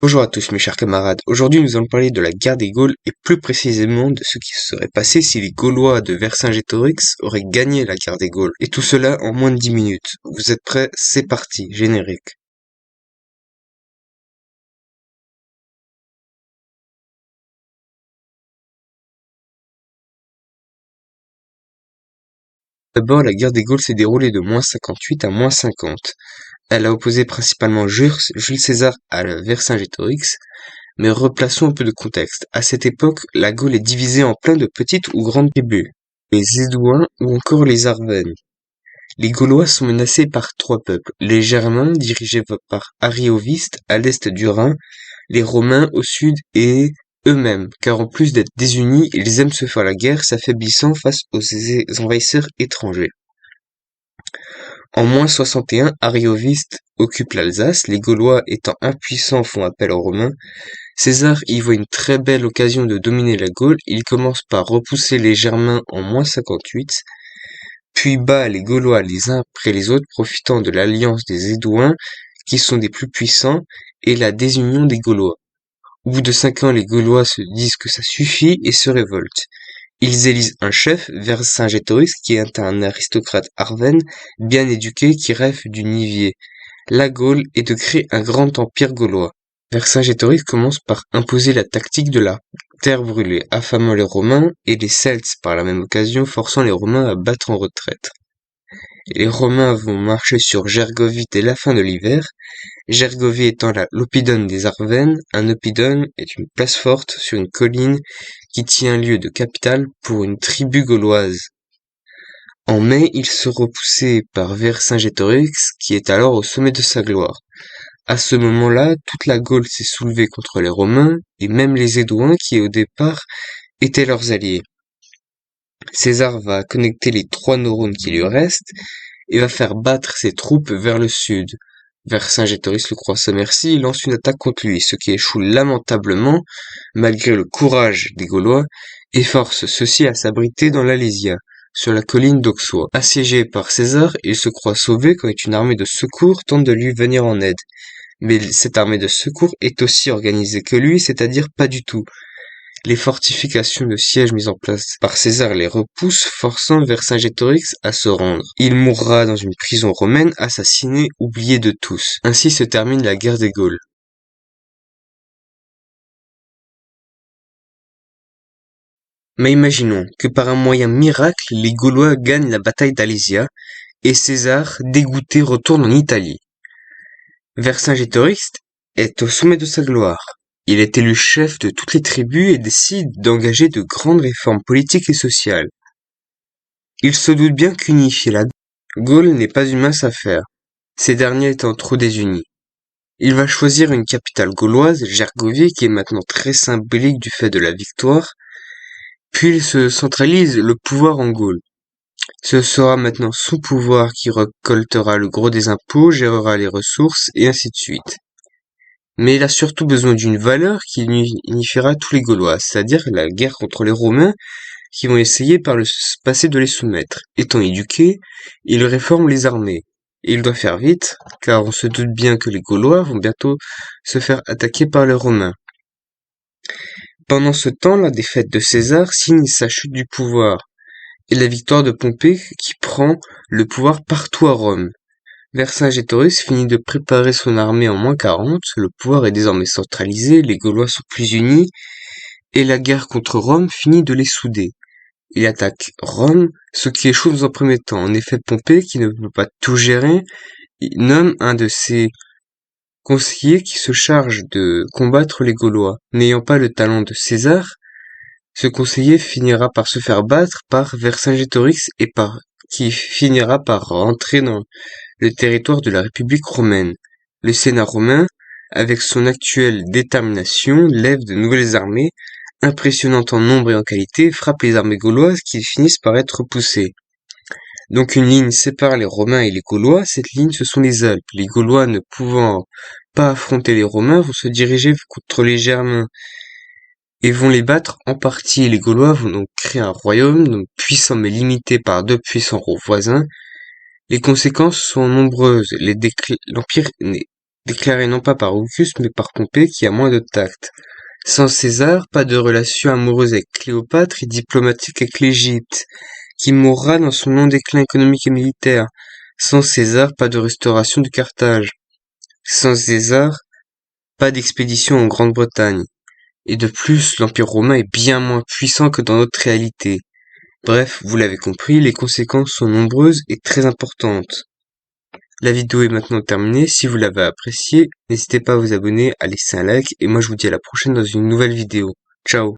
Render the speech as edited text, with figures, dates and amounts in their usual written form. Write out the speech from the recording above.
Bonjour à tous mes chers camarades, aujourd'hui nous allons parler de la guerre des Gaules et plus précisément de ce qui se serait passé si les Gaulois de Vercingétorix auraient gagné la guerre des Gaules. Et tout cela en moins de 10 minutes. Vous êtes prêts? C'est parti, générique. D'abord, la guerre des Gaules s'est déroulée de -58 à -50. Elle a opposé principalement Jules César à la Vercingétorix, mais replaçons un peu de contexte. À cette époque, la Gaule est divisée en plein de petites ou grandes tribus, les Édouins ou encore les Arvennes. Les Gaulois sont menacés par trois peuples, les Germains, dirigés par Arioviste, à l'est du Rhin, les Romains au sud et eux-mêmes, car en plus d'être désunis, ils aiment se faire la guerre, s'affaiblissant face aux envahisseurs étrangers. En -61, Arioviste occupe l'Alsace, les Gaulois étant impuissants font appel aux Romains. César y voit une très belle occasion de dominer la Gaule, il commence par repousser les Germains en -58, puis bat les Gaulois les uns après les autres, profitant de l'alliance des Édouins, qui sont des plus puissants, et la désunion des Gaulois. Au bout de 5 ans, les Gaulois se disent que ça suffit et se révoltent. Ils élisent un chef, Vercingétorix, qui est un aristocrate arvenne, bien éduqué, qui rêve du nivier. La Gaule est de créer un grand empire gaulois. Vercingétorix commence par imposer la tactique de la terre brûlée, affamant les Romains et les Celtes par la même occasion, forçant les Romains à battre en retraite. Les Romains vont marcher sur Gergovie dès la fin de l'hiver, Gergovie étant l'oppidum des Arvennes. Un oppidum est une place forte sur une colline qui tient lieu de capitale pour une tribu gauloise. En mai, ils sont repoussés par Vercingétorix, qui est alors au sommet de sa gloire. À ce moment-là, toute la Gaule s'est soulevée contre les Romains, et même les Édouins qui, au départ, étaient leurs alliés. César va connecter les 3 neurones qui lui restent, et va faire battre ses troupes vers le sud. Vercingétorix le croit sa merci et lance une attaque contre lui, ce qui échoue lamentablement, malgré le courage des Gaulois, et force ceux-ci à s'abriter dans l'Alésia, sur la colline d'Auxois. Assiégé par César, il se croit sauvé quand une armée de secours tente de lui venir en aide. Mais cette armée de secours est aussi organisée que lui, c'est-à-dire pas du tout. Les fortifications de siège mises en place par César les repoussent, forçant Vercingétorix à se rendre. Il mourra dans une prison romaine, assassiné, oublié de tous. Ainsi se termine la guerre des Gaules. Mais imaginons que par un moyen miracle, les Gaulois gagnent la bataille d'Alésia, et César, dégoûté, retourne en Italie. Vercingétorix est au sommet de sa gloire. Il est élu chef de toutes les tribus et décide d'engager de grandes réformes politiques et sociales. Il se doute bien qu'unifier la Gaule n'est pas une mince affaire, ces derniers étant trop désunis. Il va choisir une capitale gauloise, Gergovie, qui est maintenant très symbolique du fait de la victoire, puis il se centralise le pouvoir en Gaule. Ce sera maintenant son pouvoir qui récoltera le gros des impôts, gérera les ressources, et ainsi de suite. Mais il a surtout besoin d'une valeur qui unifiera tous les Gaulois, c'est-à-dire la guerre contre les Romains qui vont essayer par le passé de les soumettre. Étant éduqué, il réforme les armées. Et il doit faire vite, car on se doute bien que les Gaulois vont bientôt se faire attaquer par les Romains. Pendant ce temps, la défaite de César signe sa chute du pouvoir, et la victoire de Pompée qui prend le pouvoir partout à Rome. Vercingétorix finit de préparer son armée en -40, le pouvoir est désormais centralisé, les Gaulois sont plus unis, et la guerre contre Rome finit de les souder. Il attaque Rome, ce qui échoue dans un premier temps. En effet, Pompée, qui ne peut pas tout gérer, il nomme un de ses conseillers qui se charge de combattre les Gaulois. N'ayant pas le talent de César, ce conseiller finira par se faire battre par Vercingétorix qui finira par rentrer dans le territoire de la République romaine. Le Sénat romain, avec son actuelle détermination, lève de nouvelles armées, impressionnantes en nombre et en qualité, frappe les armées gauloises qui finissent par être repoussées. Donc une ligne sépare les Romains et les Gaulois, cette ligne ce sont les Alpes. Les Gaulois ne pouvant pas affronter les Romains vont se diriger contre les Germains et vont les battre en partie. Les Gaulois vont donc créer un royaume, donc puissant mais limité par 2 puissants voisins. Les conséquences sont nombreuses. L'empire n'est déclaré non pas par Auguste mais par Pompée qui a moins de tact. Sans César, pas de relation amoureuse avec Cléopâtre et diplomatique avec l'Égypte, qui mourra dans son long déclin économique et militaire. Sans César, pas de restauration de Carthage. Sans César, pas d'expédition en Grande-Bretagne. Et de plus, l'Empire romain est bien moins puissant que dans notre réalité. Bref, vous l'avez compris, les conséquences sont nombreuses et très importantes. La vidéo est maintenant terminée, si vous l'avez appréciée, n'hésitez pas à vous abonner, à laisser un like, et moi je vous dis à la prochaine dans une nouvelle vidéo. Ciao!